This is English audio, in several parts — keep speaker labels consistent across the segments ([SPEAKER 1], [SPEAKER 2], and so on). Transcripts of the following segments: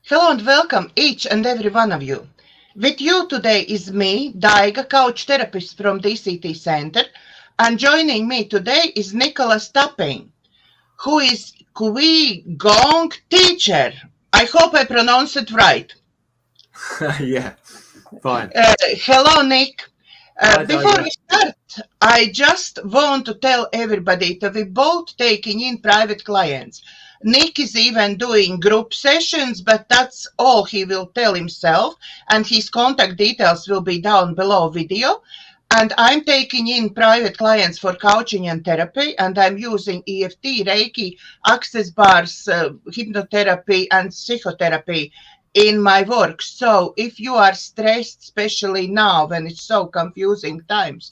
[SPEAKER 1] Hello and welcome each and every one of you. With you today is me, Daiga, couch therapist from DCTcentre, and joining me today is Nicholas Tapping, who is Qi Gong teacher. I hope I pronounced it right.
[SPEAKER 2] Yeah, fine.
[SPEAKER 1] Hello, Nick.
[SPEAKER 2] Hi,
[SPEAKER 1] Before
[SPEAKER 2] Daiga.
[SPEAKER 1] we start, I just want to tell everybody that we're both taking in private clients. Nick is even doing group sessions, but that's all he will tell himself, and his contact details will be down below video. And I'm taking in private clients for coaching and therapy, and I'm using EFT, Reiki, access bars, hypnotherapy, and psychotherapy in my work. So if you are stressed, especially now when it's so confusing times,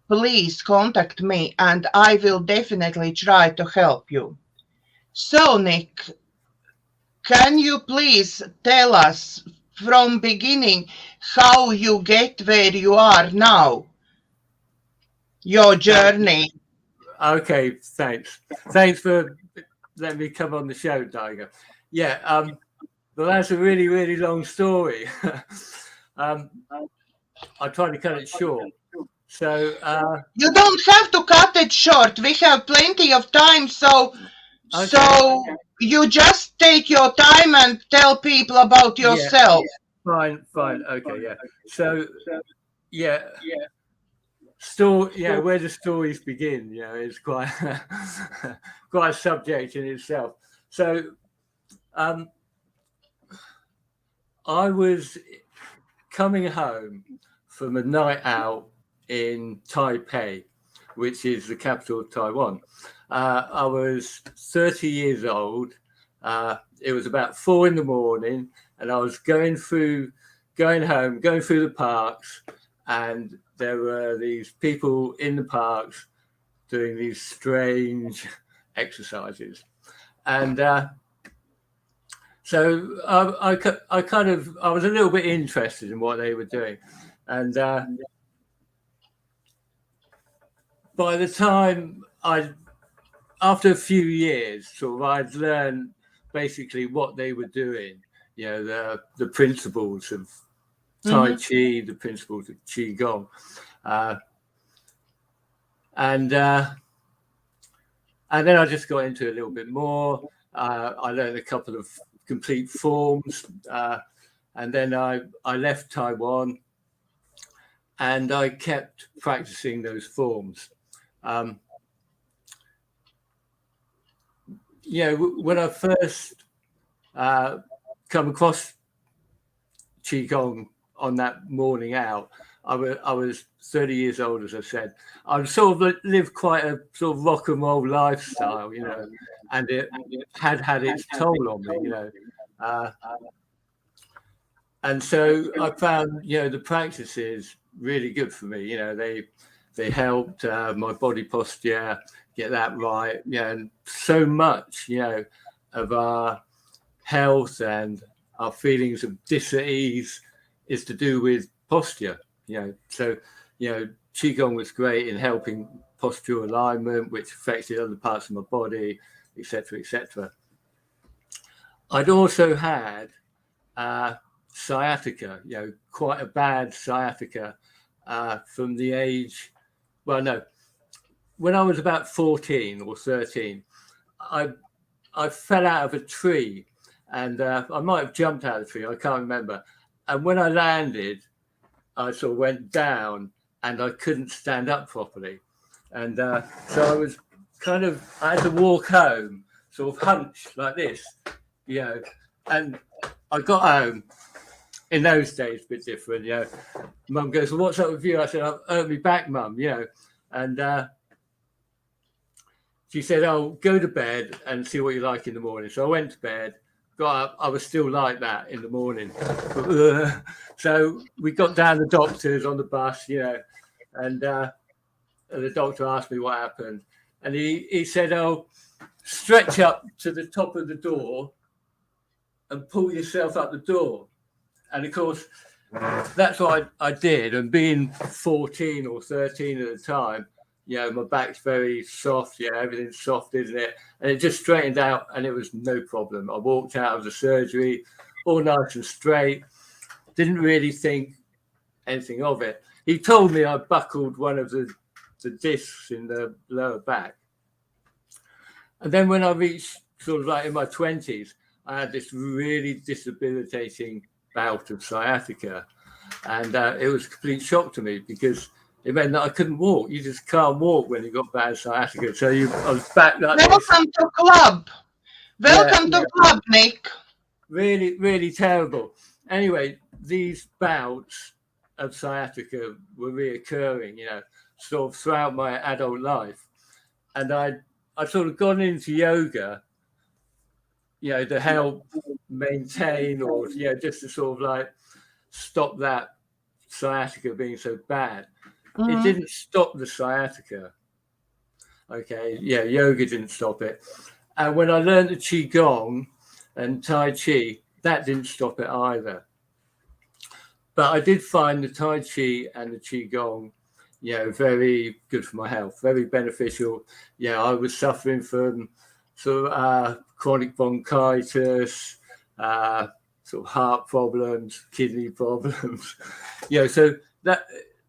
[SPEAKER 1] please contact me and I will definitely try to help you. So Nick, can you please tell us from beginning how you get where you are now? Your journey.
[SPEAKER 2] Okay, thanks. Thanks for letting me come on the show, Daiga. Yeah, well, that's a really, really long story. I try to cut it short. So
[SPEAKER 1] you don't have to cut it short. We have plenty of time, so
[SPEAKER 2] okay.
[SPEAKER 1] so you just take your time and tell people about yourself.
[SPEAKER 2] Yeah, fine. Okay, yeah. So yeah. Where the stories begin, it's quite quite a subject in itself. So I was coming home from a night out in Taipei, which is the capital of Taiwan. I was 30 years old. It was about 4 a.m, and I was going through the parks, and there were these people in the parks doing these strange exercises. And so I was a little bit interested in what they were doing. And by the time after a few years, I'd learned basically what they were doing, the principles of Tai Chi, the principles of Qigong. And then I just got into a little bit more. I learned a couple of complete forms. And then I left Taiwan and I kept practicing those forms. When I first come across Qigong on that morning out, I was 30 years old, as I said. I lived quite a sort of rock and roll lifestyle, and it had its toll on me, and so I found, the practices really good for me. They helped my body posture get that right. And so much, of our health and our feelings of dis-ease is to do with posture. So Qigong was great in helping postural alignment, which affected other parts of my body, etc., etc. I'd also had sciatica, quite a bad sciatica from the age. Well, no, when I was about 14 or 13, I fell out of a tree, and I might have jumped out of the tree. I can't remember. And when I landed, I sort of went down and I couldn't stand up properly. And so I had to walk home sort of hunched like this, and I got home. In those days, a bit different, Mum goes, well, what's up with you? I said, I've hurt me back, Mum, and she said, oh, go to bed and see what you like in the morning. So I went to bed. Got up, I was still like that in the morning. So we got down the doctors on the bus, and the doctor asked me what happened. And he said, oh, stretch up to the top of the door and pull yourself up the door. And of course, that's what I did. And being 14 or 13 at the time, my back's very soft. Everything's soft, isn't it? And it just straightened out and it was no problem. I walked out of the surgery. all nice and straight. Didn't really think anything of it. He told me I buckled one of the discs in the lower back. And then when I reached sort of like in my 20s, I had this really debilitating bout of sciatica. And it was a complete shock to me because it meant that I couldn't walk. You just can't walk when you've got bad sciatica. So I was back like
[SPEAKER 1] Welcome to club. Welcome to club, Nick.
[SPEAKER 2] Really, really terrible. Anyway, these bouts of sciatica were reoccurring, sort of throughout my adult life. And I'd sort of gone into yoga, to help maintain or, just to sort of like stop that sciatica being so bad. It didn't stop the sciatica. Okay. Yeah. Yoga didn't stop it. And when I learned the Qigong and Tai Chi, that didn't stop it either. But I did find the Tai Chi and the Qigong, very good for my health, very beneficial. I was suffering from sort of chronic bronchitis, sort of heart problems, kidney problems. So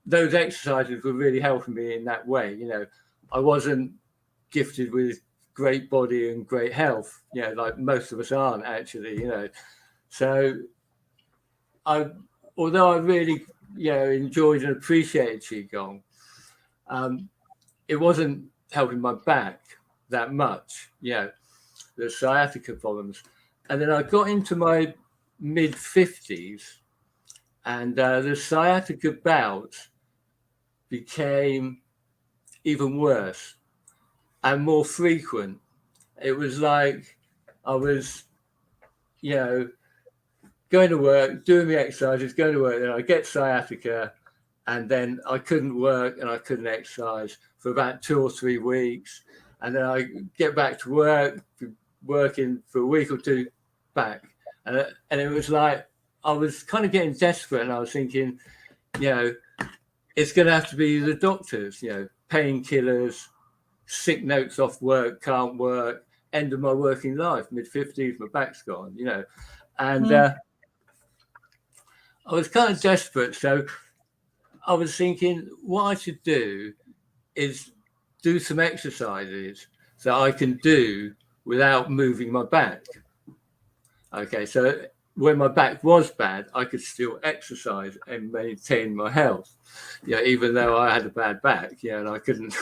[SPEAKER 2] those exercises were really helping me in that way. I wasn't gifted with great body and great health, like most of us aren't actually, So although I really, enjoyed and appreciated Qigong, it wasn't helping my back that much, the sciatica problems. And then I got into my mid-50s and the sciatica bouts became even worse and more frequent. It was like I was, going to work, doing the exercises, going to work, then I get sciatica, and then I couldn't work and I couldn't exercise for about 2 or 3 weeks. And then I get back to work, working for a week or two back. And it was like, I was kind of getting desperate and I was thinking, it's going to have to be the doctors, painkillers, sick notes off work, can't work, end of my working life, mid-50s, my back's gone, And I was kind of desperate. So I was thinking what I should do is do some exercises that I can do without moving my back. Okay, so when my back was bad, I could still exercise and maintain my health, even though I had a bad back, and I couldn't.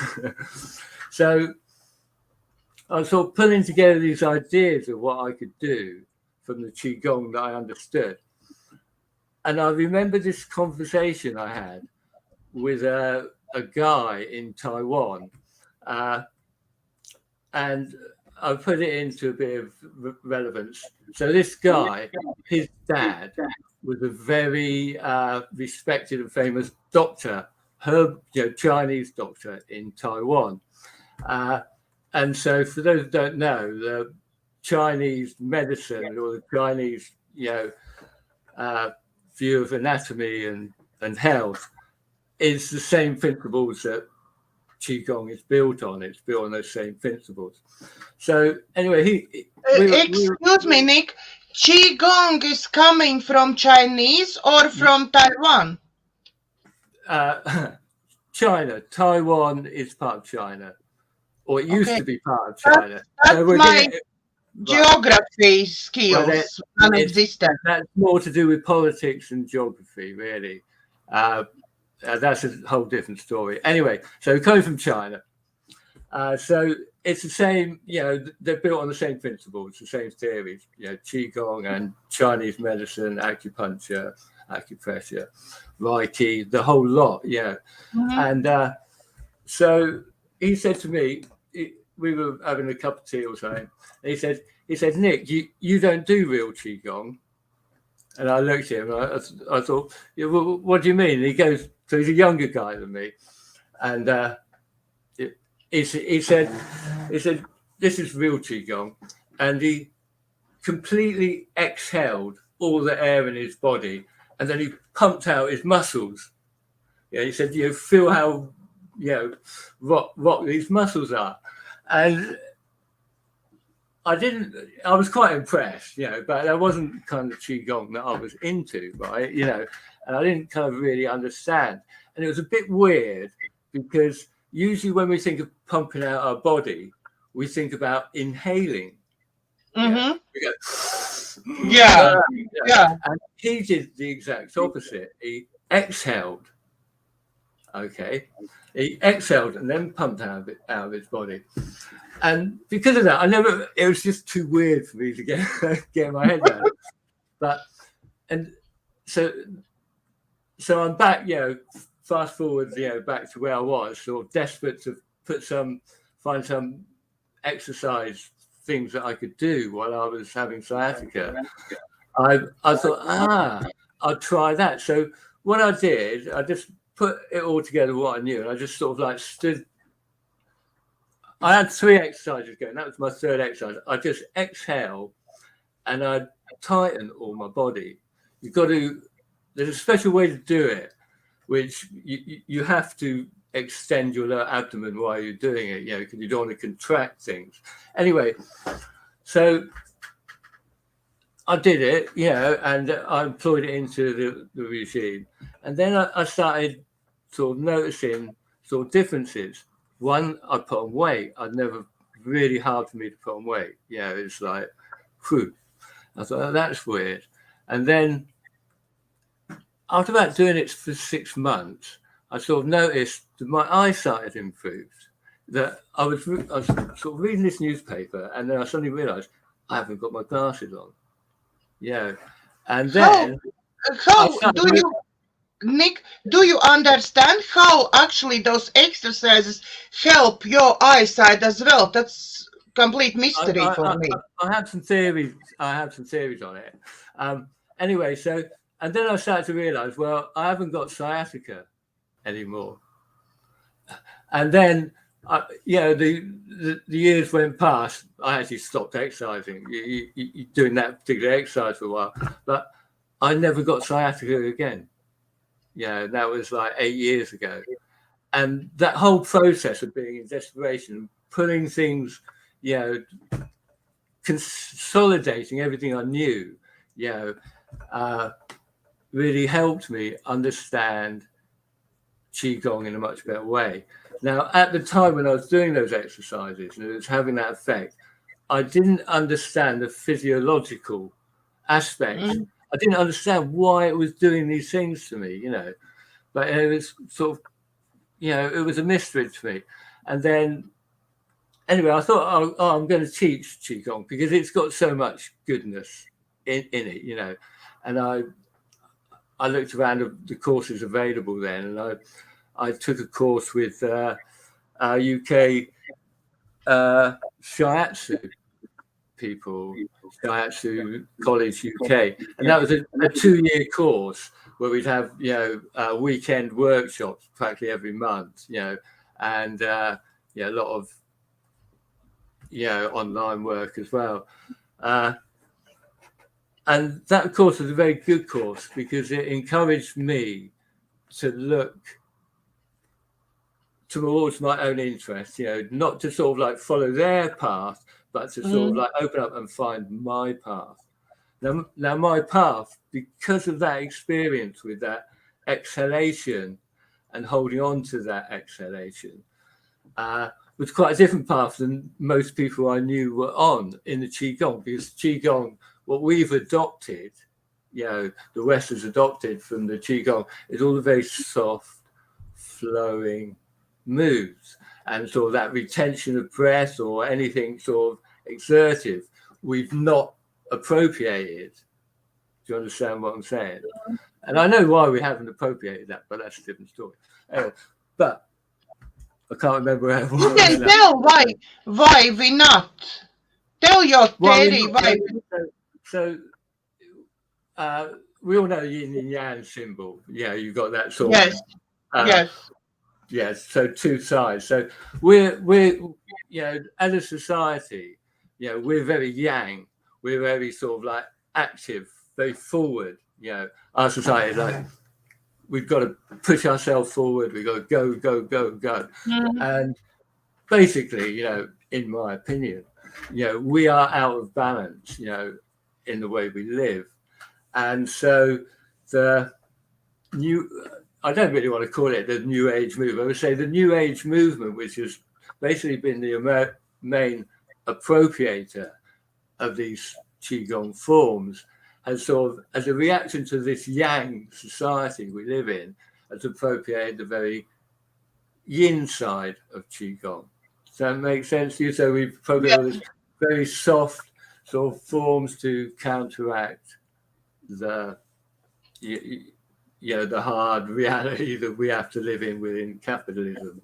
[SPEAKER 2] So I was sort of pulling together these ideas of what I could do from the Qigong that I understood. And I remember this conversation I had with a guy in Taiwan. And I put it into a bit of relevance. So this guy, his dad, was a very respected and famous doctor, Chinese doctor in Taiwan. And so for those who don't know, the Chinese medicine or the Chinese, view of anatomy and health is the same principles that Qigong is built on. It's built on those same principles. So anyway,
[SPEAKER 1] excuse me, Nick. Qigong is coming from Chinese or from Taiwan?
[SPEAKER 2] China. Taiwan is part of China, or it used to be part of China.
[SPEAKER 1] That's geography skills non-existent.
[SPEAKER 2] That's more to do with politics and geography, really. That's a whole different story. Anyway, so coming from China, so it's the same. They're built on the same principles, the same theories. Qigong and Chinese medicine, acupuncture, acupressure, Reiki, the whole lot. And so he said to me, we were having a cup of tea or something. And he said, Nick, you don't do real Qigong. And I looked at him and I thought, well, what do you mean? And he goes, so he's a younger guy than me. And he said, this is real Qigong. And he completely exhaled all the air in his body. And then he pumped out his muscles. He said, feel how, rock these muscles are. And I was quite impressed, but that wasn't kind of Qigong that I was into, right? And I didn't kind of really understand. And it was a bit weird because usually when we think of pumping out our body, we think about inhaling.
[SPEAKER 1] Mm-hmm.
[SPEAKER 2] We go,
[SPEAKER 1] Yeah.
[SPEAKER 2] And he did the exact opposite. He exhaled. Okay. He exhaled and then pumped out of his body. And because of that, it was just too weird for me to get my head around. So I'm back, fast forward, back to where I was, sort of desperate to find some exercise things that I could do while I was having sciatica. I thought, I'll try that. So what I did, I just put it all together what I knew, and I just sort of like stood. I had 3 exercises going. That was my 3rd exercise. I just exhale and I tighten all my body. There's a special way to do it, which you have to extend your lower abdomen while you're doing it, because you don't want to contract things. Anyway, so I did it, and I employed it into the regime. And then I started sort of noticing sort of differences. One, I put on weight. I'd never really hard for me to put on weight. It's like, whew. I thought, that's weird. And then after about doing it for 6 months, I sort of noticed that my eyesight had improved. That I was sort of reading this newspaper, and then I suddenly realised I haven't got my glasses on. And then
[SPEAKER 1] Nick, do you understand how actually those exercises help your eyesight as well? That's complete mystery for me.
[SPEAKER 2] I have some theories. On it. Anyway, and then I started to realise, well, I haven't got sciatica anymore. And then, the years went past. I actually stopped exercising. You're doing that particular exercise for a while, but I never got sciatica again. That was like 8 years ago. And that whole process of being in desperation, putting things, consolidating everything I knew, really helped me understand Qigong in a much better way. Now, at the time when I was doing those exercises and it was having that effect, I didn't understand the physiological aspects. I didn't understand why it was doing these things to me, but it was sort of, it was a mystery to me. And then, anyway, I thought, I'm going to teach Qigong because it's got so much goodness in it, and I looked around the courses available then, and I took a course with UK Shiatsu people, Shiatsu College UK, and that was a 2-year course where we'd have weekend workshops practically every month, and a lot of online work as well. And that course was a very good course because it encouraged me to look towards my own interests, not to sort of like follow their path, but to sort of like open up and find my path. Now my path, because of that experience with that exhalation and holding on to that exhalation, was quite a different path than most people I knew were on in the Qigong, because Qigong, what we've adopted, the West has adopted from the Qigong, is all the very soft, flowing moves, and sort of that retention of breath or anything sort of exertive, we've not appropriated. Do you understand what I'm saying? And I know why we haven't appropriated that, but that's a different story. But I can't remember where it was.
[SPEAKER 1] You can tell why we not. Tell your theory why.
[SPEAKER 2] So we all know the yin and yang symbol. You've got that sort of. Yes. So 2 sides. So we're as a society, we're very yang. We're very sort of like active, very forward. Our society is like, we've got to push ourselves forward. We've got to go. And basically, in my opinion, we are out of balance, in the way we live. And so the new, I don't really want to call it the New Age movement. I would say the New Age movement, which has basically been the main appropriator of these Qigong forms, has sort of, as a reaction to this Yang society we live in, has appropriated the very Yin side of Qigong. Does that make sense to you? So we've appropriated this very soft sort of forms to counteract the the hard reality that we have to live in within capitalism.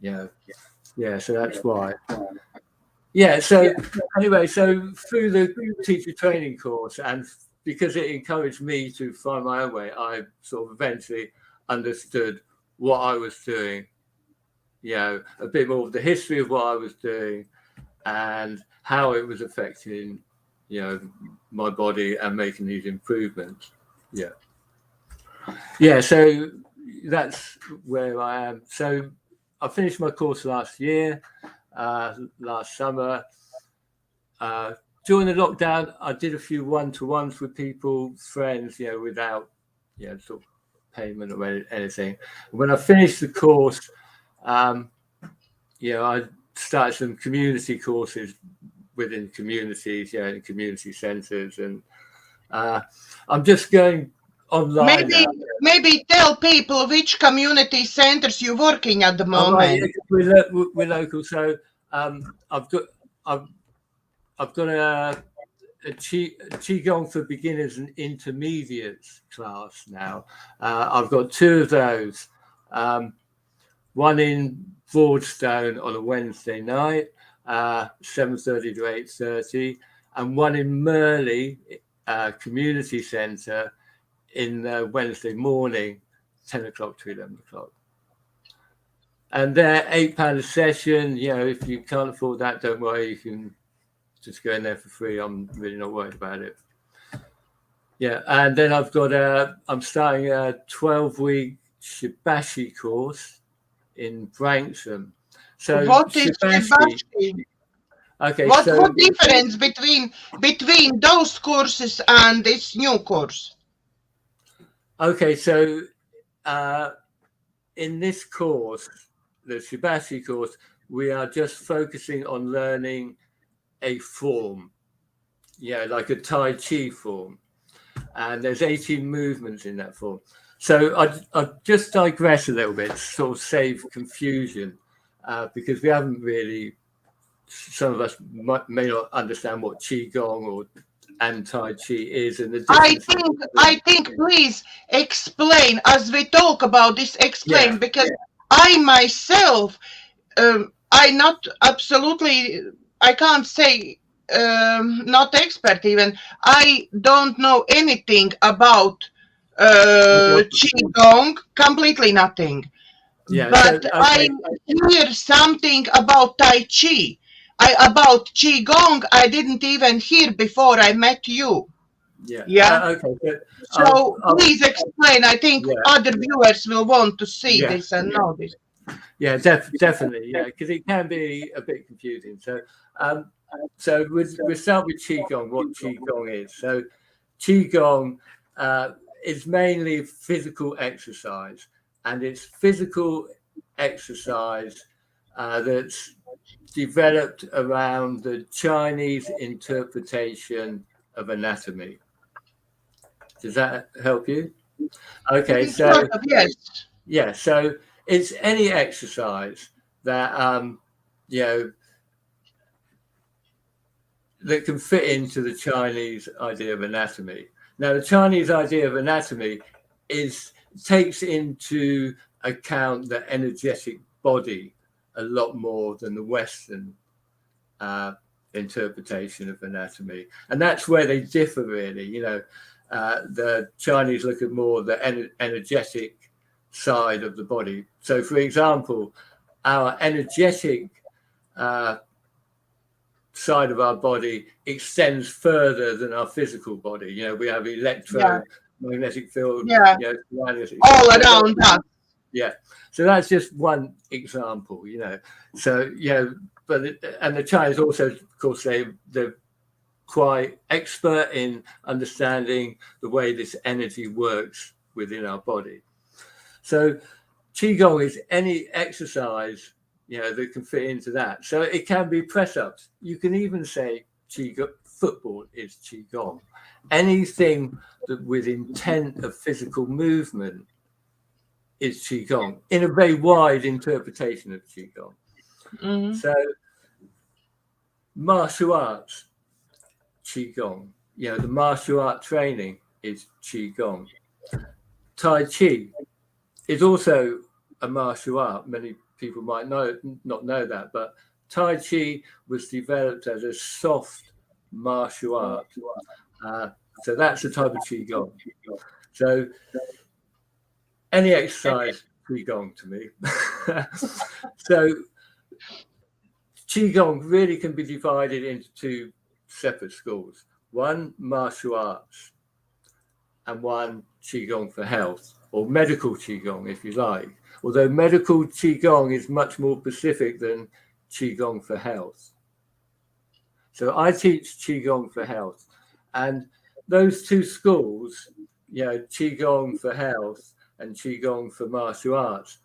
[SPEAKER 2] So that's why. So anyway, so through the teacher training course, and because it encouraged me to find my own way, I sort of eventually understood what I was doing, a bit more of the history of what I was doing and how it was affecting, my body and making these improvements. So that's where I am. So I finished my course last year, last summer. During the lockdown, I did a few one-to-ones with people, friends, without, sort of payment or anything. When I finished the course, I started some community courses within communities, in community centres, and I'm just going online.
[SPEAKER 1] Maybe tell people which community centres you're working at the moment.
[SPEAKER 2] We're local, so I've got a Qigong for beginners and intermediates class now. I've got two of those. One in Broadstone on a Wednesday night, 7:30 to 8:30, and one in Merley Community Centre in Wednesday morning, 10 o'clock to 11 o'clock. And they're £8 a session. If you can't afford that, don't worry, you can just go in there for free. I'm really not worried about it. And then I'm starting a 12-week Shibashi course in Branksome. So
[SPEAKER 1] what is Shibashi? Okay. What difference between those courses and this new course?
[SPEAKER 2] Okay, so in this course, the Shibashi course, we are just focusing on learning a form, like a Tai Chi form, and there's 18 movements in that form. So I just digress a little bit to sort of save confusion, because we haven't really, some of us may not understand what Qigong and Tai Chi is, and the
[SPEAKER 1] I think please explain as we talk about this. Because I myself, I not absolutely, I can't say not expert even. I don't know anything about Qigong, completely nothing. But I hear something about Tai Chi. About Qigong, I didn't even hear before I met you. So please explain. I think other viewers will want to see this and know this.
[SPEAKER 2] Definitely. Because it can be a bit confusing. So, we'll start with Qigong. What Qigong is. So, Qigong is mainly physical exercise, and it's physical exercise that's developed around the Chinese interpretation of anatomy. Does that help you? Okay, so
[SPEAKER 1] yes.
[SPEAKER 2] So it's any exercise that that can fit into the Chinese idea of anatomy. Now, the Chinese idea of anatomy takes into account the energetic body a lot more than the Western interpretation of anatomy, and that's where they differ really. The Chinese look at more the energetic side of the body. So, for example, our energetic side of our body extends further than our physical body. We have electromagnetic field,
[SPEAKER 1] all around us.
[SPEAKER 2] So that's just one example. So and the Chinese also, of course, they're quite expert in understanding the way this energy works within our body. So Qigong is any exercise, that can fit into that. So it can be press-ups. You can even say Qigong, football is Qigong. Anything that with intent of physical movement is Qigong, in a very wide interpretation of Qigong.
[SPEAKER 1] Mm-hmm.
[SPEAKER 2] So martial arts, Qigong. The martial art training is Qigong. Tai Chi is also a martial art. Many people might not know that, but Tai Chi was developed as a soft martial art. So that's a type of Qigong. So any exercise, Qigong to me. So Qigong really can be divided into two separate schools. One, martial arts, and one, Qigong for health, or medical Qigong, if you like. Although medical Qigong is much more specific than Qigong for health. So I teach Qigong for health. And those two schools, Qigong for health and Qigong for martial arts,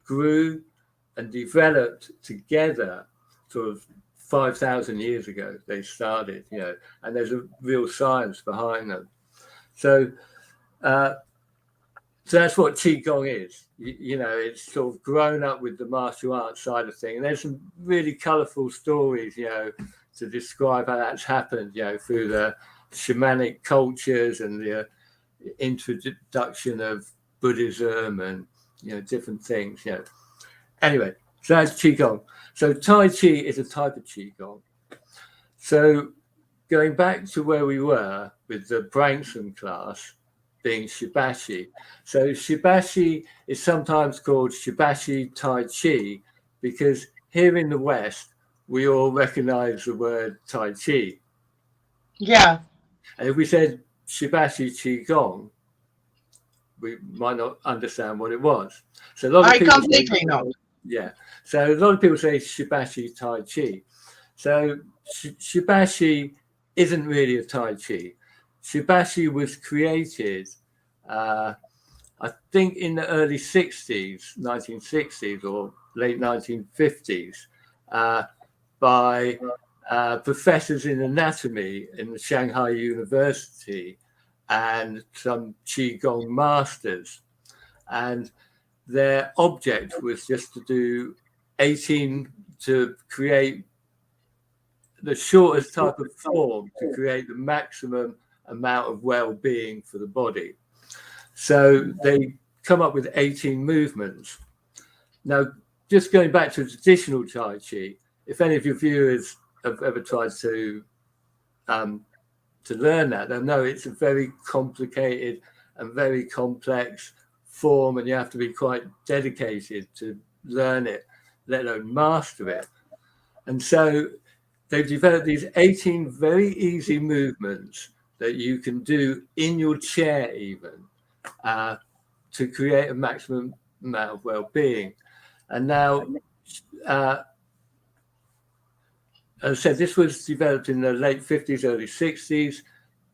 [SPEAKER 2] grew and developed together sort of 5,000 years ago. They started, and there's a real science behind them. So that's what Qigong is. It's sort of grown up with the martial arts side of things. And there's some really colourful stories, to describe how that's happened, through the shamanic cultures and the introduction of Buddhism and, different things, Anyway, so that's Qigong. So Tai Chi is a type of Qigong. So going back to where we were with the Branksome class being Shibashi. So Shibashi is sometimes called Shibashi Tai Chi because here in the West, we all recognize the word Tai Chi.
[SPEAKER 1] Yeah.
[SPEAKER 2] And if we said Shibashi Qigong, we might not understand what it was. So a lot of people
[SPEAKER 1] completely know.
[SPEAKER 2] Yeah. So a lot of people say Shibashi Tai Chi. So Shibashi isn't really a Tai Chi. Shibashi was created, I think, in the early 60s, 1960s or late 1950s, by professors in anatomy in the Shanghai University and some Qigong masters. And their object was just to create the shortest type of form to create the maximum amount of well-being for the body. So they come up with 18 movements. Now, just going back to traditional Tai Chi, if any of your viewers have ever tried to learn that, they'll know it's a very complicated and very complex form, and you have to be quite dedicated to learn it, let alone master it. And so they've developed these 18 very easy movements that you can do in your chair even to create a maximum amount of well-being. And now, as I said, this was developed in the late 50s, early 60s.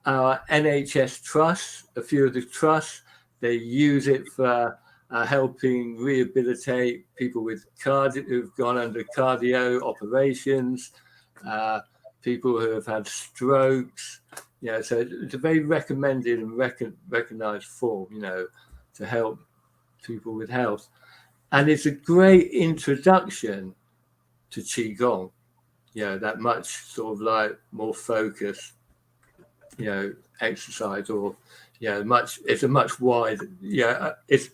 [SPEAKER 2] Our NHS trusts, a few of the trusts, they use it for helping rehabilitate people with who've gone under cardio operations, people who have had strokes. So it's a very recommended and recognized form, to help people with health. And it's a great introduction to Qigong, that much sort of like more focused, exercise, or it's a much wider, it's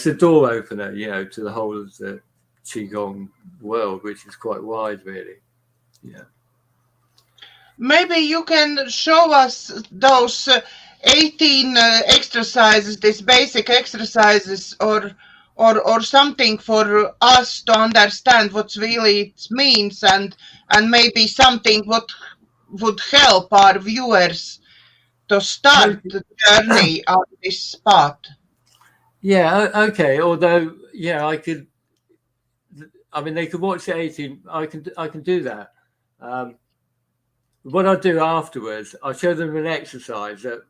[SPEAKER 2] a door opener, to the whole of the Qigong world, which is quite wide, really.
[SPEAKER 1] Maybe you can show us those 18 exercises, these basic exercises, or something for us to understand what really it means, and maybe something what would help our viewers to start the journey on this path.
[SPEAKER 2] Yeah, okay. Although, I mean, they could watch the 18. I can do that. What I'll do afterwards, I'll show them an exercise that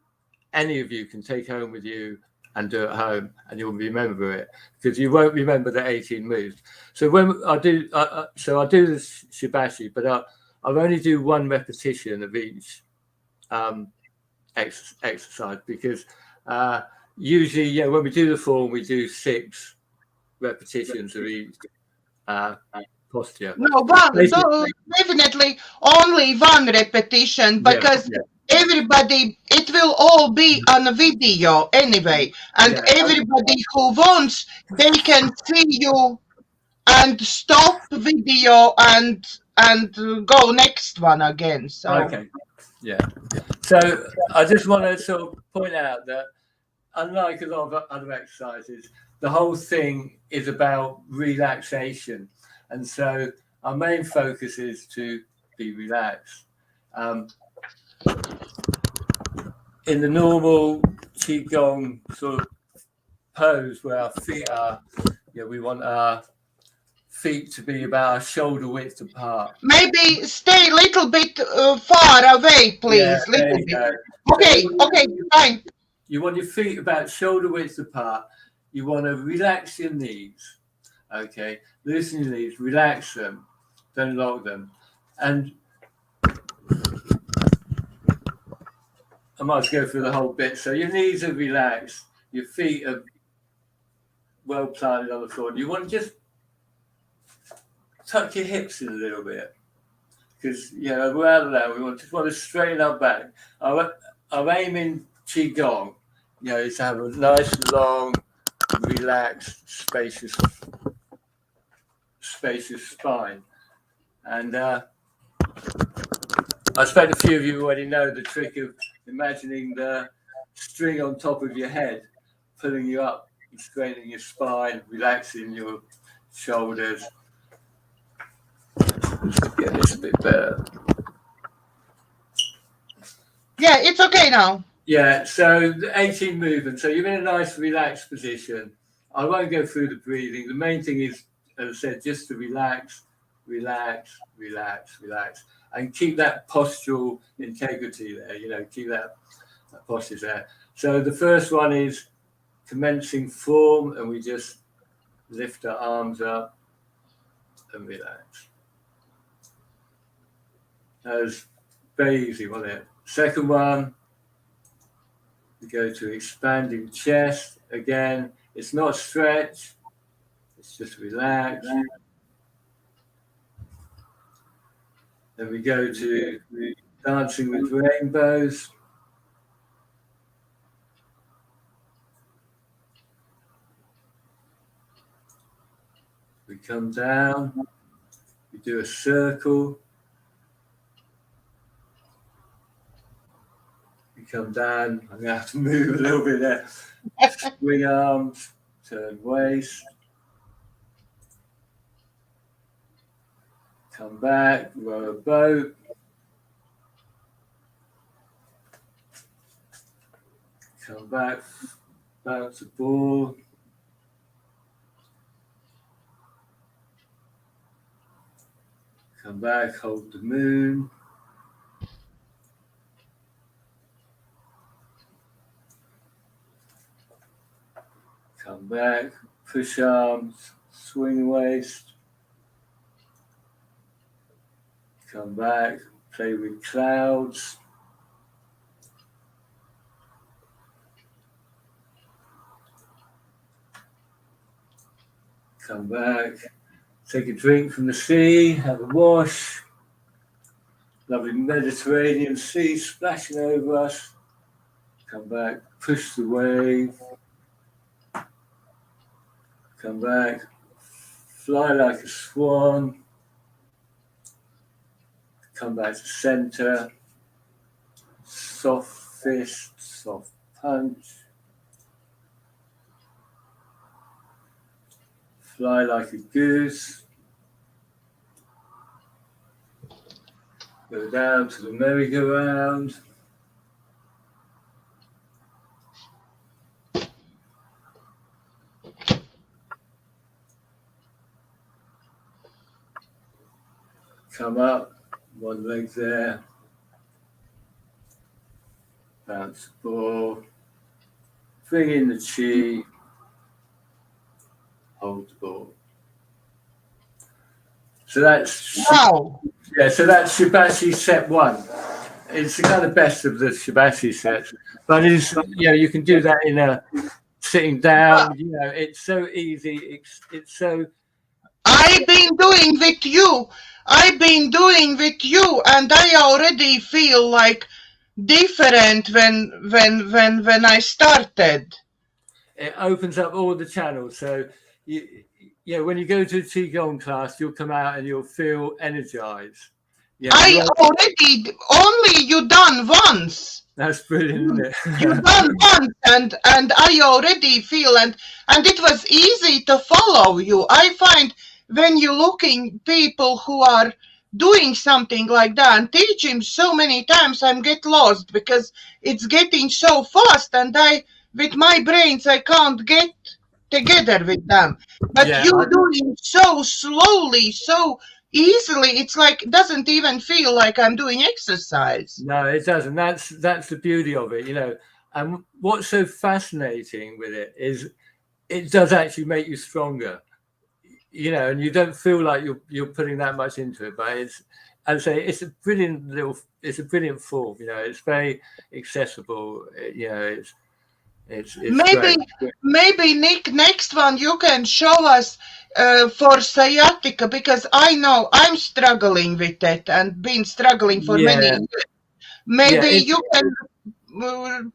[SPEAKER 2] any of you can take home with you and do at home, and you'll remember it, because you won't remember the 18 moves. So when I do, so I'll do this Shibashi, but I'll only do 1 repetition of each exercise, because usually, yeah, when we do the form, we do 6 repetitions of each posture.
[SPEAKER 1] No, one. So definitely only 1 repetition, because everybody, it will all be on a video anyway, and everybody who wants, they can see you and stop video and go next one again. So
[SPEAKER 2] okay, yeah. So I just want to sort of point out that unlike a lot of other exercises, the whole thing is about relaxation, and so our main focus is to be relaxed. In the normal Qigong sort of pose where our feet are, we want our feet to be about shoulder width apart.
[SPEAKER 1] Maybe stay a little bit far away, please. Little bit. Okay, fine.
[SPEAKER 2] You want your feet about shoulder width apart. You want to relax your knees. Okay, loosen your knees, relax them, don't lock them. And I might go through the whole bit. So your knees are relaxed, your feet are well planted on the floor. You want to just tuck your hips in a little bit, because we're out of that. We just want to straighten our back. Our aim in Qigong, is to have a nice, long, relaxed, spacious spine. And I expect a few of you already know the trick of imagining the string on top of your head, pulling you up and straightening your spine, relaxing your shoulders. Let's get this a bit better.
[SPEAKER 1] Yeah, it's okay now.
[SPEAKER 2] Yeah, so the 18 movements. So you're in a nice relaxed position. I won't go through the breathing. The main thing is, as I said, just to relax, and keep that postural integrity there. Keep that posture there. So the first one is commencing form, and we just lift our arms up and relax. That was very easy, wasn't it? Second one, we go to expanding chest. Again, it's not stretch, it's just relax. Then we go to dancing with rainbows. We come down, we do a circle. We come down, I'm going to have to move a little bit there. Swing arms, turn waist. Come back, row a boat. Come back, bounce a ball. Come back, hold the moon. Come back, push arms, swing waist. Come back, play with clouds. Come back, take a drink from the sea, have a wash. Lovely Mediterranean sea splashing over us. Come back, push the wave. Come back, fly like a swan. Come back to center. Soft fist, soft punch. Fly like a goose. Go down to the merry-go-round. come up, one leg there, bounce the ball, bring in the Qi, hold the ball. So that's
[SPEAKER 1] Wow.
[SPEAKER 2] Yeah, so that's Shibashi set 1. It's the kind of best of the Shibashi sets, but it's, you know, you can do that in a sitting down. You know, it's so easy. It's so.
[SPEAKER 1] I've been doing with you. I've been doing with you, and I already feel like different when I started.
[SPEAKER 2] It opens up all the channels. So you know, when you go to a Qigong class, you'll come out and you'll feel energized. Yeah,
[SPEAKER 1] I already only you done once.
[SPEAKER 2] That's brilliant, isn't it?
[SPEAKER 1] You done once, and I already feel and it was easy to follow you. I find when you're looking people who are doing something like that and teaching so many times, I'm get lost because it's getting so fast, and I with my brains I can't get together with them. But
[SPEAKER 2] Yeah,
[SPEAKER 1] you doing so slowly, so easily, it's like doesn't even feel like I'm doing exercise.
[SPEAKER 2] No, it doesn't. That's the beauty of it, you know. And what's so fascinating with it is it does actually make you stronger, you know, and you don't feel like you're putting that much into it. But it's, I'd say, it's a brilliant form, you know. It's very accessible, you know. It's
[SPEAKER 1] Maybe
[SPEAKER 2] great.
[SPEAKER 1] maybe Nick, next one you can show us for sciatica, because I know I'm struggling with it and been struggling for many
[SPEAKER 2] Yeah,
[SPEAKER 1] years. Maybe you can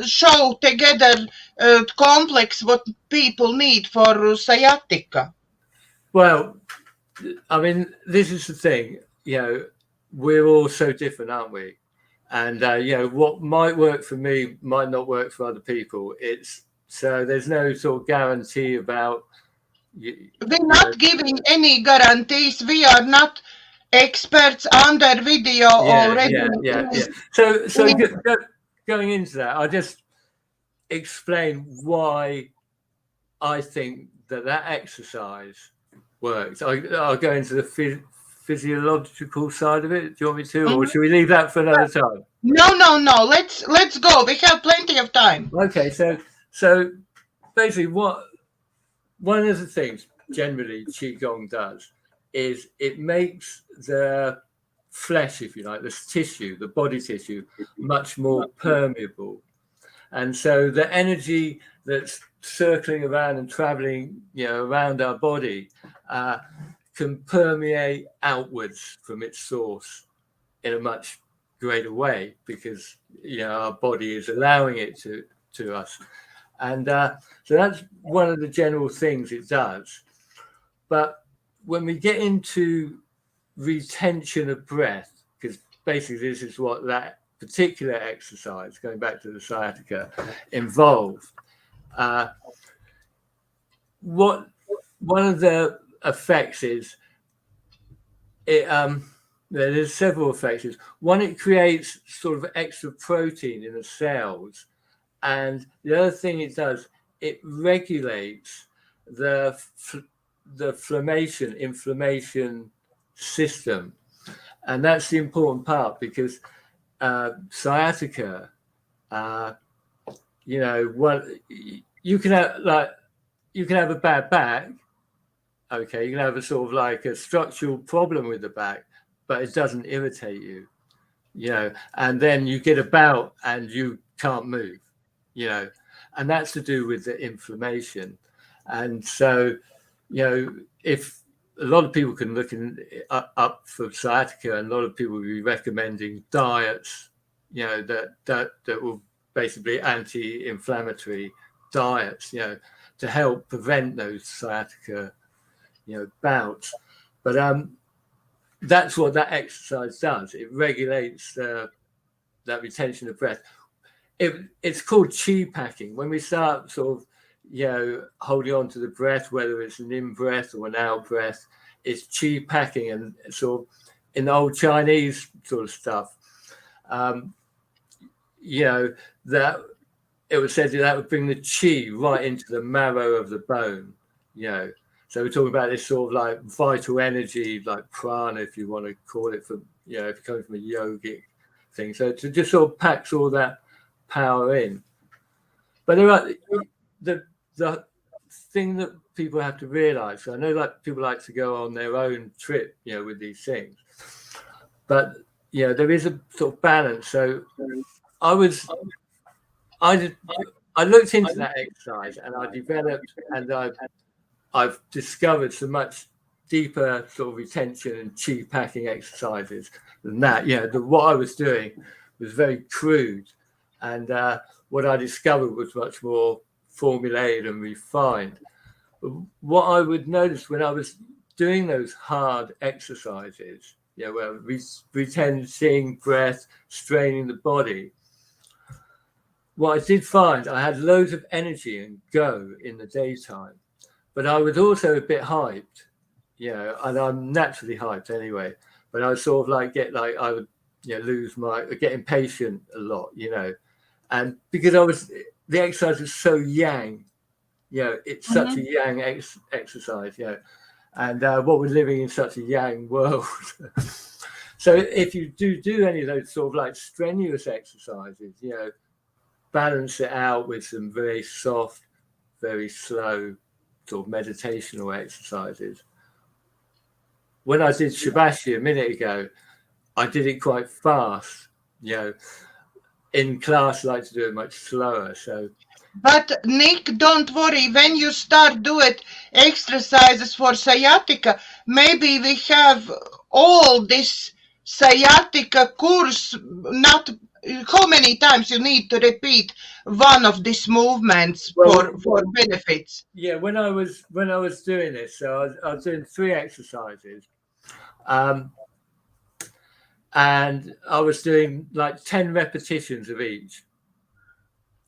[SPEAKER 1] show together complex what people need for sciatica.
[SPEAKER 2] well, I mean, this is the thing, you know, we're all so different, aren't we? And you know, what might work for me might not work for other people. It's so there's no sort of guarantee about
[SPEAKER 1] We're not giving any guarantees. We are not experts under video already.
[SPEAKER 2] Yeah. So going into that, I'll just explain why I think that exercise works. I'll go into the physiological side of it. Do you want me to, or should we leave that for another time?
[SPEAKER 1] No. Let's go. We have plenty of time.
[SPEAKER 2] Okay, so basically, one of the things generally Qigong does is it makes the flesh, if you like, the tissue, the body tissue, much more permeable. And so the energy that's circling around and traveling, you know, around our body can permeate outwards from its source in a much greater way, because, you know, our body is allowing it to us. And so that's one of the general things it does. But when we get into retention of breath, because basically this is what that particular exercise, going back to the sciatica, involved. What one of the effects is it. There's several effects. One, it creates sort of extra protein in the cells, and the other thing it does, it regulates the inflammation system, and that's the important part, because sciatica, you know, you can have a bad back. Okay, you can have a sort of like a structural problem with the back, but it doesn't irritate you, you know, and then you get about and you can't move, you know, and that's to do with the inflammation. And so, you know, if a lot of people can look up for sciatica, and a lot of people will be recommending diets, you know, that will basically anti-inflammatory diets, you know, to help prevent those sciatica, you know, bouts. But that's what that exercise does. It regulates that retention of breath. It's called Qi packing. When we start sort of, you know, holding on to the breath, whether it's an in breath or an out breath, it's Qi packing. And sort of in the old Chinese sort of stuff, you know, that it was said that would bring the Qi right into the marrow of the bone, you know, So we're talking about this sort of like vital energy, like prana, if you want to call it, from, you know, if you're coming from a yogic thing. So it just sort of packs all that power in. But there are the thing that people have to realize. So I know, like, people like to go on their own trip, you know, with these things, but you know, there is a sort of balance. So I looked into that exercise, and I developed, and I've discovered some much deeper sort of retention and chi packing exercises than that. You know, what I was doing was very crude, and what I discovered was much more formulated and refined. But what I would notice when I was doing those hard exercises, you know, where retention, breath, straining the body, what I did find, I had loads of energy and go in the daytime, but I was also a bit hyped, you know, and I'm naturally hyped anyway, but I sort of like I would, you know, get impatient a lot, you know, and because the exercise was so yang, you know, it's such a yang exercise, you know, and what we're living in such a yang world. So if you do any of those sort of like strenuous exercises, you know, balance it out with some very soft, very slow sort of meditational exercises. When I did Shibashi a minute ago, I did it quite fast, you know. In class, I like to do it much slower. So,
[SPEAKER 1] but Nick, don't worry. When you start doing exercises for sciatica, maybe we have all this sciatica course. Not how many times you need to repeat one of these movements for benefits.
[SPEAKER 2] Yeah, when I was doing this, so I was doing 3 exercises. And I was doing like 10 repetitions of each.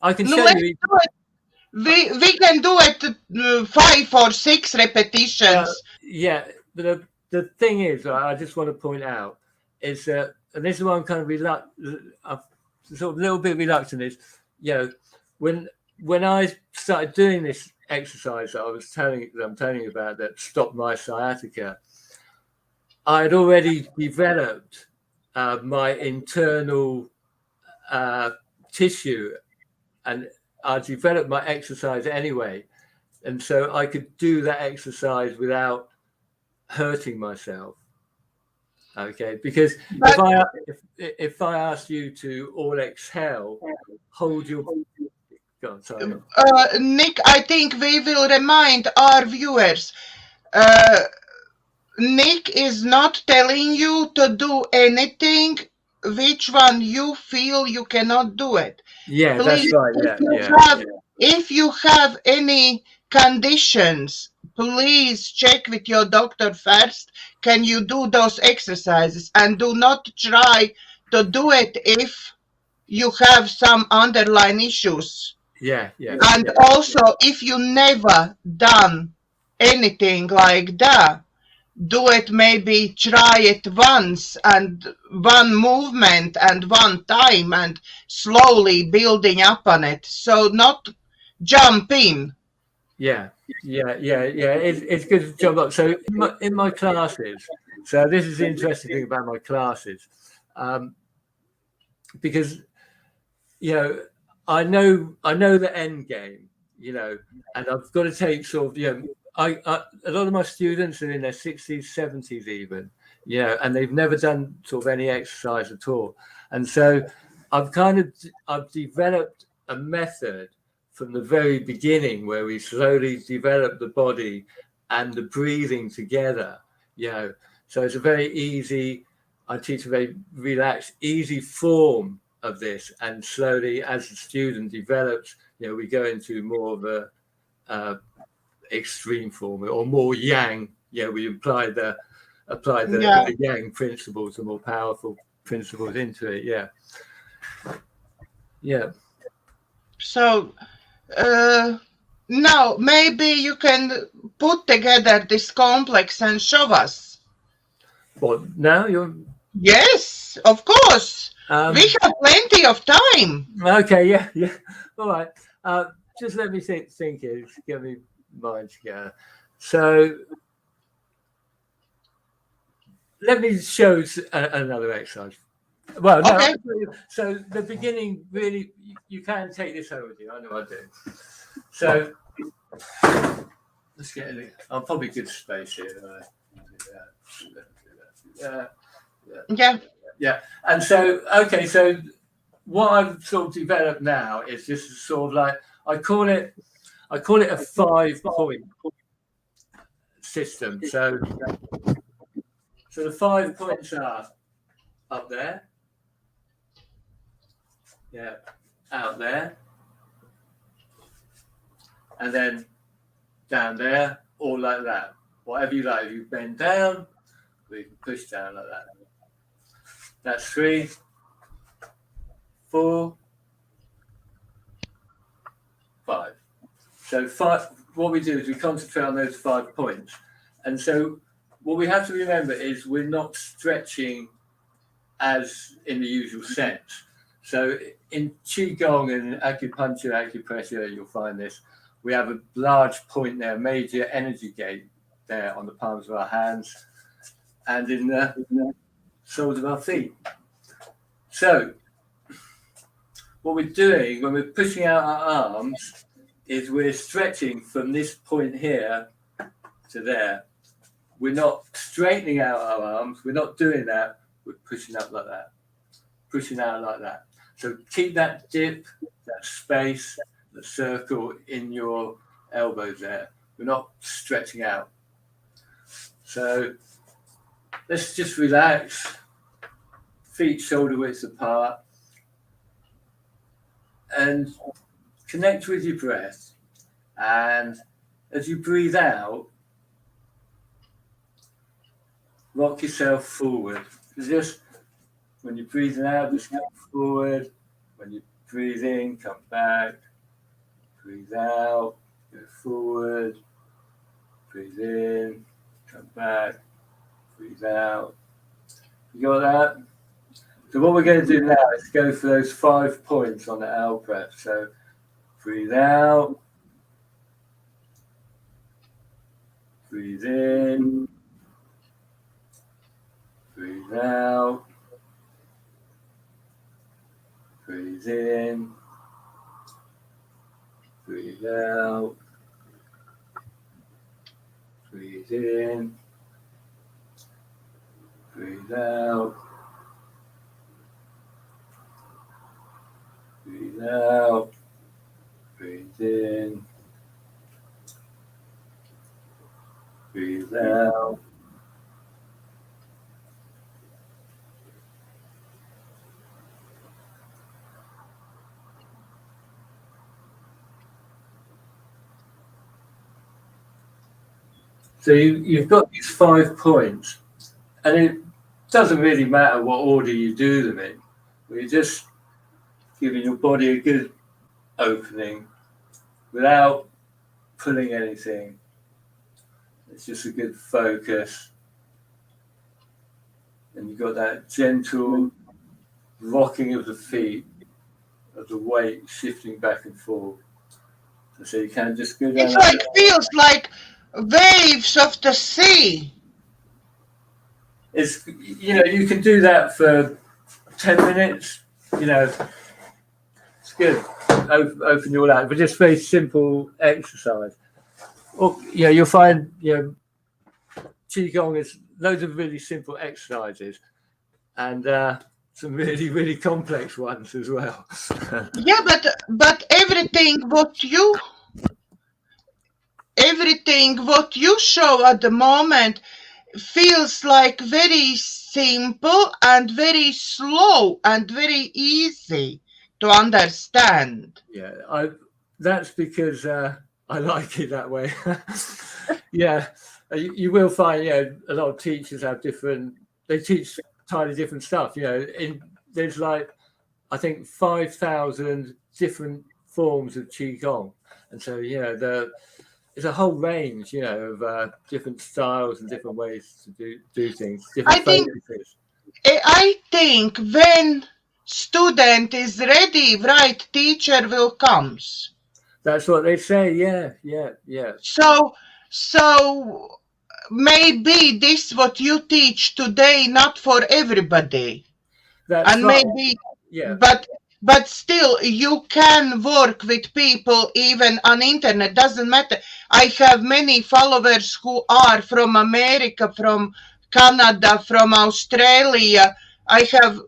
[SPEAKER 2] I can show you.
[SPEAKER 1] We can do it 5 or 6 repetitions.
[SPEAKER 2] Yeah, but the thing is, I just want to point out is that, and this is why I'm kind of sort of a little bit reluctant, is, you know, when I started doing this exercise that I'm telling you about, that stopped my sciatica, I had already developed my internal tissue, and I developed my exercise anyway, and so I could do that exercise without hurting myself. Okay, because if I ask you to all exhale, hold your. Go on, sorry.
[SPEAKER 1] Nick, I think we will remind our viewers. Nick is not telling you to do anything which one you feel you cannot do it.
[SPEAKER 2] Yeah, please, that's right.
[SPEAKER 1] If you have any conditions, please check with your doctor first. Can you do those exercises? And do not try to do it if you have some underlying issues.
[SPEAKER 2] Yeah.
[SPEAKER 1] And also, if you never done anything like that, do it, maybe try it once, and one movement and one time, and slowly building up on it. So not jump in.
[SPEAKER 2] Yeah. It's good to jump up. So in my classes, so this is the interesting thing about my classes, because, you know, I know the end game, you know, and I've got to take sort of, you know, a lot of my students are in their 60s, 70s even, you know, and they've never done sort of any exercise at all. And so I've developed a method from the very beginning where we slowly develop the body and the breathing together, you know. So it's a very easy, I teach a very relaxed, easy form of this. And slowly, as the student develops, you know, we go into more of a extreme form, or more yang. Yeah, we apply the yang principles, the more powerful principles into it. Yeah.
[SPEAKER 1] So now maybe you can put together this complex and show us.
[SPEAKER 2] What now?
[SPEAKER 1] Yes, of course. We have plenty of time.
[SPEAKER 2] Okay. Yeah. All right. Just let me think. Get me mind together. So let me show another exercise. Well, no.
[SPEAKER 1] Okay.
[SPEAKER 2] So the beginning, really, you can take this home with you. I know I do. So let's get in. I'm probably good space here. Yeah. And so, okay, so what I've sort of developed now is this is sort of like I call it a 5-point system. So the 5 points are up there, yeah, out there, and then down there, all like that. Whatever you like. If you bend down, we can push down like that. That's 3, 4, 5. So 5. What we do is we concentrate on those 5 points, and so what we have to remember is we're not stretching as in the usual sense. So in Qigong and acupuncture, acupressure, you'll find this. We have a large point there, major energy gate there on the palms of our hands and in the soles of our feet. So what we're doing when we're pushing out our arms is we're stretching from this point here to there. We're not straightening out our arms. We're not doing that. We're pushing up like that, pushing out like that. So keep that dip, that space, the circle in your elbows there. We're not stretching out. So let's just relax. Feet shoulder width apart. And connect with your breath. And as you breathe out, rock yourself forward. Just when you're breathing out, just come forward. When you breathe in, come back. Breathe out, go forward. Breathe in, come back. Breathe out. You got that? So what we're going to do now is go for those 5 points on the out breath. So breathe out. Breathe in. Breathe out. Breathe in. Breathe out. Breathe in. Breathe out. Breathe out. Breathe in. Breathe out. So you've got these 5 points, and it doesn't really matter what order you do them in. You're just giving your body a good opening without pulling anything. It's just a good focus. And you've got that gentle rocking of the feet, of the weight shifting back and forth. So you can just go down.
[SPEAKER 1] It's like feels like waves of the sea.
[SPEAKER 2] It's, you know, you can do that for 10 minutes, you know, it's good. Open your out, but just very simple exercise. Or, you know, you'll find, you know, Qigong is loads of really simple exercises and some really, really complex ones as well.
[SPEAKER 1] Yeah, but everything what you show at the moment feels like very simple and very slow and very easy to understand.
[SPEAKER 2] Yeah, that's because I like it that way. Yeah, you will find, you know, a lot of teachers have they teach entirely different stuff. You know, there's like, I think 5,000 different forms of Qigong. And so, you know, there's a whole range, you know, of different styles and different ways to do things. Different focuses.
[SPEAKER 1] I think when student is ready, right teacher will comes.
[SPEAKER 2] That's what they say. Yeah.
[SPEAKER 1] So So maybe this what you teach today not for everybody.
[SPEAKER 2] That's
[SPEAKER 1] And
[SPEAKER 2] right.
[SPEAKER 1] maybe,
[SPEAKER 2] Yeah.
[SPEAKER 1] but still you can work with people even on internet, doesn't matter. I have many followers who are from America, from Canada, from Australia. I have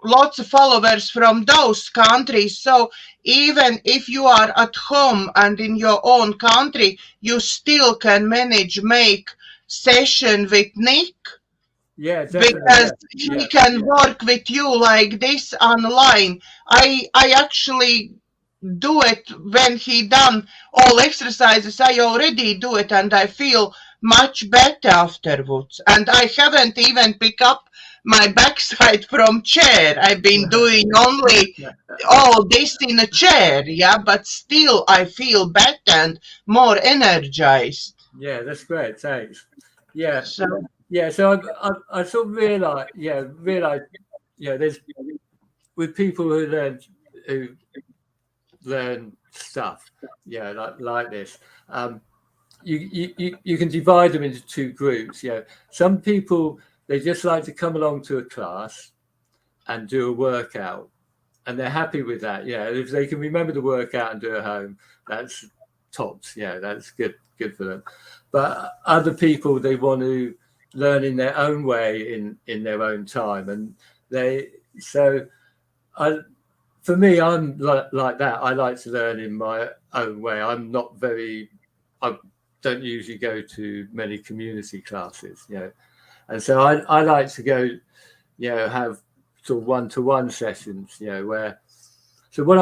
[SPEAKER 1] lots of followers from those countries. So even if you are at home and in your own country, you still can manage make session with Nick.
[SPEAKER 2] Yeah, definitely.
[SPEAKER 1] Because he can work with you like this online. I actually do it when he done all exercises. I already do it and I feel much better afterwards. And I haven't even picked up my backside from chair. I've been doing only all this in a chair, yeah, but still I feel better and more energized.
[SPEAKER 2] Yeah, that's great. Thanks. Yeah.
[SPEAKER 1] So
[SPEAKER 2] Yeah, so I sort of realize, there's with people who learn stuff, like this. You can divide them into two groups. Some people, they just like to come along to a class and do a workout, and they're happy with that. If they can remember the workout and do it at home, that's tops. That's good for them. But other people, they want to learn in their own way, in their own time, and for me, I'm like that. I like to learn in my own way. I don't usually go to many community classes, and so I like to go, have sort of one-to-one sessions, where. So what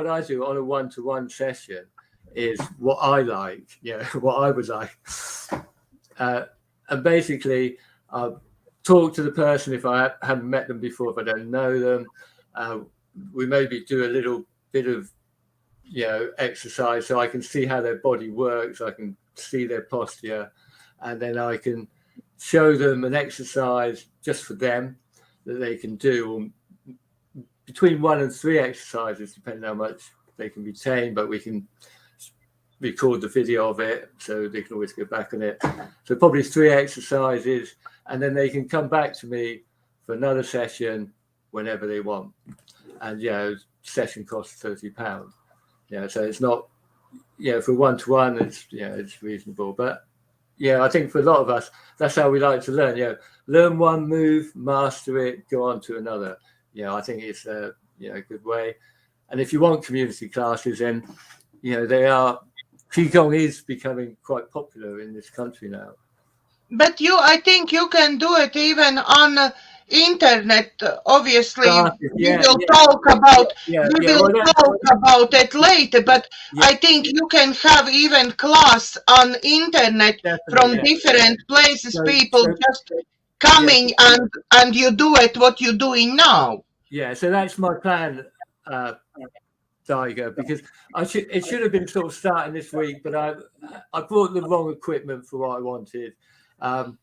[SPEAKER 2] I do on a one-to-one session is what I like, what I would like, and basically I'll talk to the person if I haven't met them before, if I don't know them. We maybe do a little bit of exercise so I can see how their body works, I can see their posture, and then I can show them an exercise just for them that they can do, between 1 and 3 exercises, depending how much they can retain, but we can record the video of it so they can always go back on it. So probably 3 exercises, and then they can come back to me for another session whenever they want. And session costs £30. So it's not, for one-to-one, it's reasonable. But I think for a lot of us, that's how we like to learn. Learn one move, master it, go on to another. I think it's a good way. And if you want community classes, then Qigong is becoming quite popular in this country now.
[SPEAKER 1] But I think you can do it even on internet. Obviously, we will talk about it later. But I think you can have even class on internet from different places. People just coming and you do it what you're doing now.
[SPEAKER 2] Yeah, so that's my plan, Daiga, because it should have been sort of starting this week, but I brought the wrong equipment for what I wanted. I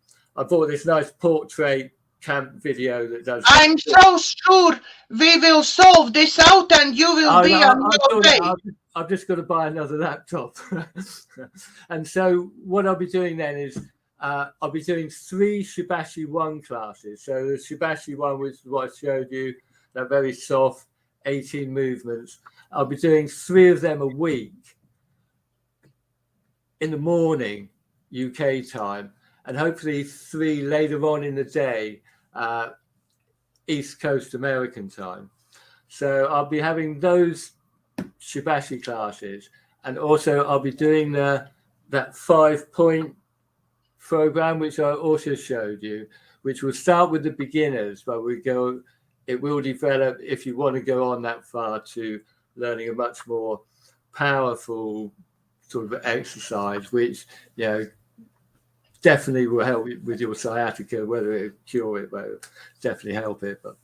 [SPEAKER 2] bought this nice portrait camp video that does.
[SPEAKER 1] I'm so sure we will solve this out and you will be on your way.
[SPEAKER 2] I've just got to buy another laptop. And so what I'll be doing then is I'll be doing 3 Shibashi 1 classes. So the Shibashi 1 was what I showed you, that very soft 18 movements. I'll be doing 3 of them a week in the morning, UK time, and hopefully 3 later on in the day, East Coast American time. So I'll be having those Shibashi classes, and also I'll be doing that 5-point program, which I also showed you, which will start with the beginners, but it will develop, if you want to go on that far, to learning a much more powerful sort of exercise, which definitely will help with your sciatica. Whether it cure it, will definitely help it. But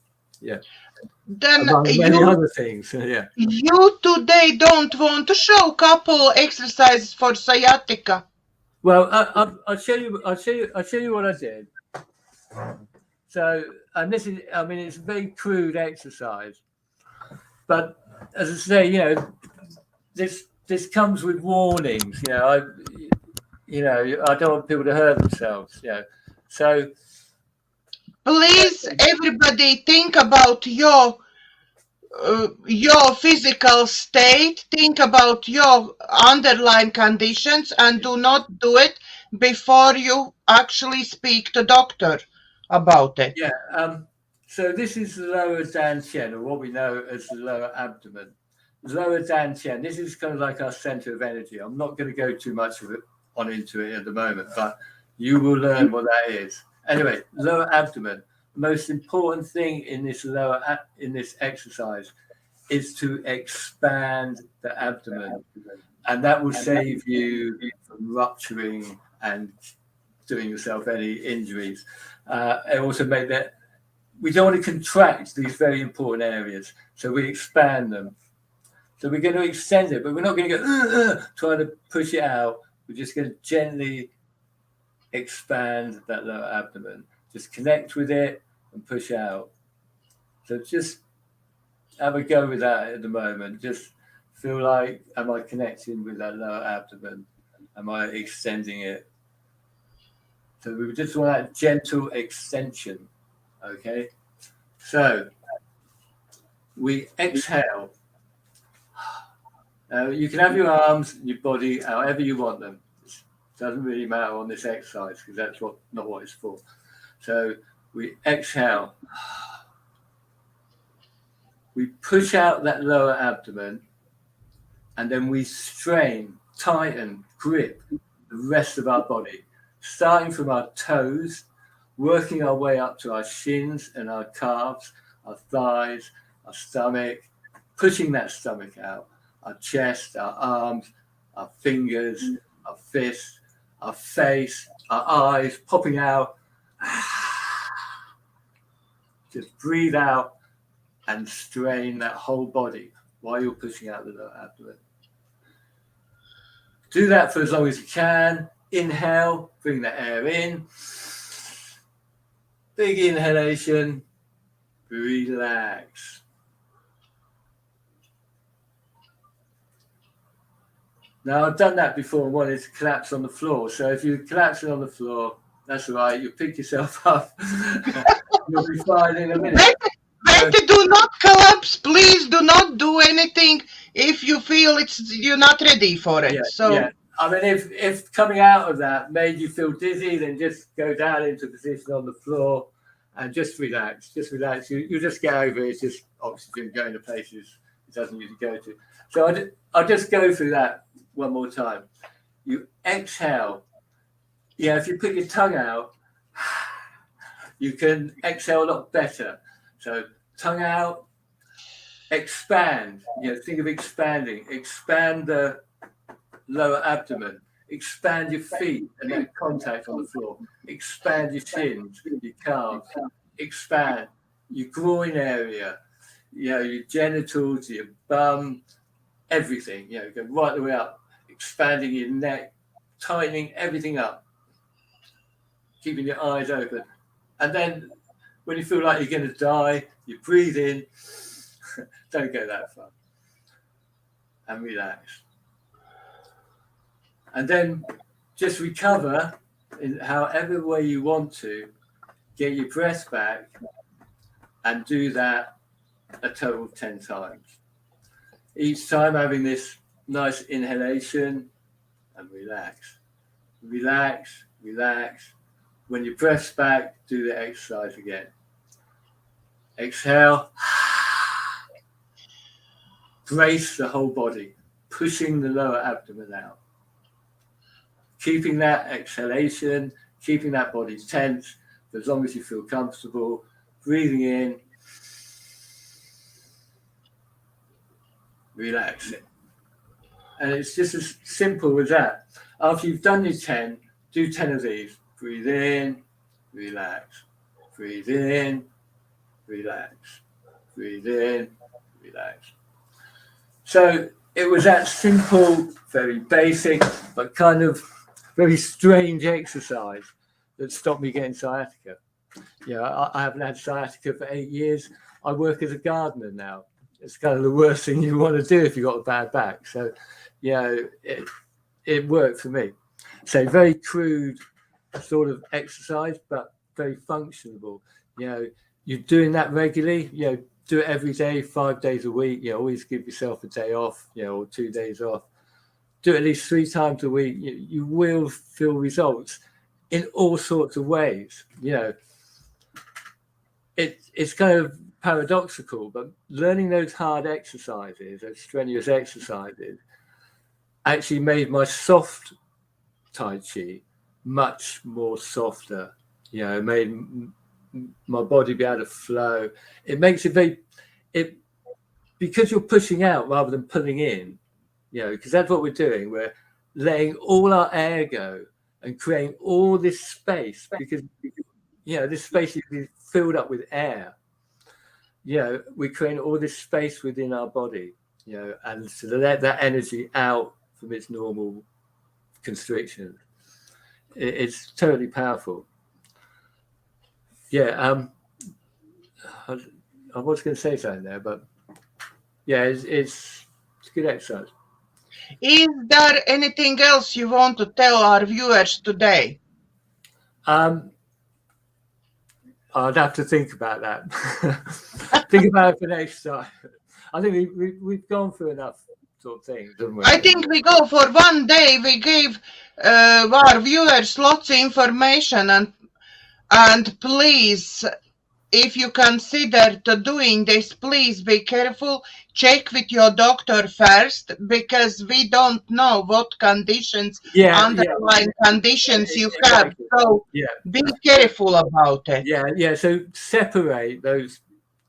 [SPEAKER 1] then
[SPEAKER 2] many other things.
[SPEAKER 1] You today don't want to show a couple exercises for sciatica?
[SPEAKER 2] Well, I'll show you what I did. So, and this is, it's a very crude exercise, but as I say, this comes with warnings. you know, I don't want people to hurt themselves. You know, so
[SPEAKER 1] Please, everybody, think about your physical state, think about your underlying conditions, and do not do it before you actually speak to doctor about it.
[SPEAKER 2] yeah. So this is the lower dantian, or what we know as the lower abdomen. The lower dantian. This is kind of like our center of energy. I'm not going to go too much of it into it at the moment, but you will learn what that is. Anyway, lower abdomen. The most important thing in this exercise is to expand the abdomen, and that will save you from rupturing and doing yourself any injuries. And also make that we don't want to contract these very important areas, so we expand them. So we're going to extend it, but we're not going to go trying to push it out. We're just going to gently expand that lower abdomen. Just connect with it and push out. So just have a go with that at the moment. Just feel like, am I connecting with that lower abdomen? Am I extending it? So we just want that gentle extension. Okay. So we exhale. You can have your arms and your body however you want them. It doesn't really matter on this exercise because that's not what it's for. So we exhale. We push out that lower abdomen, and then we strain, tighten, grip the rest of our body, starting from our toes, working our way up to our shins and our calves, our thighs, our stomach, pushing that stomach out, our chest, our arms, our fingers, our fists, our face, our eyes, popping out. Just breathe out and strain that whole body while you're pushing out the lower abdomen. Do that for as long as you can. Inhale, bring the air in. Big inhalation. Relax. Now, I've done that before and wanted to collapse on the floor. So if you're collapsing on the floor, that's all right. You pick yourself up. You'll be fine in a minute.
[SPEAKER 1] Do not collapse. Please do not do anything if you feel you're not ready for it.
[SPEAKER 2] Yeah. I mean, if coming out of that made you feel dizzy, then just go down into position on the floor and just relax. Just relax. You just get over it. It's just oxygen going to places it doesn't need to go to. So I'll just go through that one more time. You exhale. Yeah, if you put your tongue out, you can exhale a lot better. So tongue out, expand. Think of expanding. Expand the lower abdomen. Expand your feet and then contact on the floor. Expand your shins, your calves. Expand your groin area. Your genitals, your bum, everything. Go right the way up. Expanding your neck, tightening everything up. Keeping your eyes open. And then when you feel like you're going to die, you breathe in. Don't go that far. And relax. And then just recover in however way you want to. Get your breath back and do that a total of 10 times. Each time having this nice inhalation and relax. Relax, relax. When your breath's back, do the exercise again. Exhale. Brace the whole body, pushing the lower abdomen out. Keeping that exhalation, keeping that body tense for as long as you feel comfortable. Breathing in. Relaxing. And it's just as simple as that. After you've done your 10, do 10 of these. Breathe in, relax. Breathe in, relax. Breathe in, relax. So it was that simple, very basic, but kind of very strange exercise that stopped me getting sciatica. I haven't had sciatica for 8 years. I work as a gardener now. It's kind of the worst thing you want to do if you've got a bad back. So, it worked for me. say very crude sort of exercise, but very functional. You know, you're doing that regularly. You know, do it every day, 5 days a week. You know, always give yourself a day off. You know, or 2 days off. Do it at least 3 times a week. You will feel results in all sorts of ways. You know, it's kind of paradoxical, but learning those hard exercises, those strenuous exercises, actually made my soft Tai Chi much more softer. You know, it made my body be able to flow. It makes it because you're pushing out rather than pulling in, you know, because that's what we're doing. We're letting all our air go and creating all this space, because, you know, this space is filled up with air. You know, we're creating all this space within our body, you know, and to let that energy out from its normal constriction. It's totally powerful. Yeah, I was going to say something there, but yeah, it's good exercise.
[SPEAKER 1] Is there anything else you want to tell our viewers today?
[SPEAKER 2] I'd have to think about that. Think about it for next time. I think we've gone through enough sort of things, haven't we?
[SPEAKER 1] I think we go for one day. We gave our viewers lots of information, and please, if you consider doing this, please be careful. Check with your doctor first, because we don't know what conditions, underlying conditions you have. So be careful about it.
[SPEAKER 2] Yeah. So separate those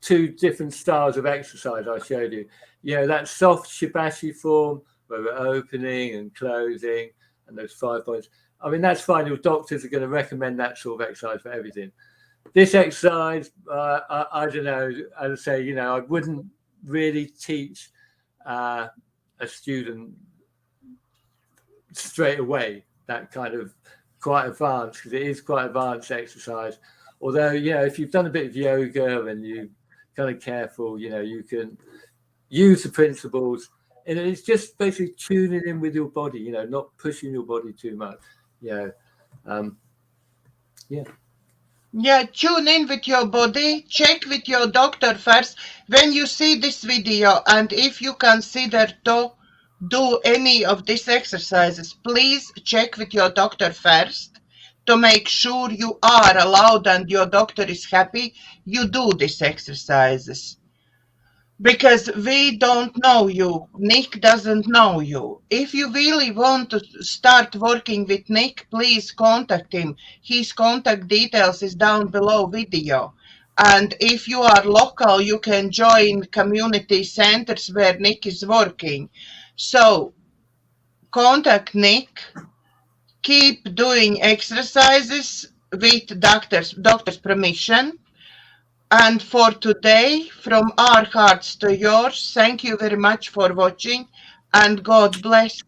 [SPEAKER 2] 2 different styles of exercise I showed you. You know, that soft Shibashi form where we're opening and closing and those 5 points. I mean, that's fine. Your doctors are going to recommend that sort of exercise for everything. This exercise, I don't know, as I say, you know, I wouldn't really teach a student straight away that kind of quite advanced, because it is quite advanced exercise. Although, you know, if you've done a bit of yoga and you're kind of careful, you know, you can use the principles, and it's just basically tuning in with your body, you know, not pushing your body too much. You know,
[SPEAKER 1] Yeah, tune in with your body, check with your doctor first when you see this video, and if you consider to do any of these exercises, please check with your doctor first to make sure you are allowed and your doctor is happy you do these exercises. Because we don't know you. Nick doesn't know you. If you really want to start working with Nick, please contact him. His contact details is down below video. And if you are local, you can join community centers where Nick is working. So contact Nick. Keep doing exercises with doctor's permission. And for today, from our hearts to yours, thank you very much for watching, and God bless.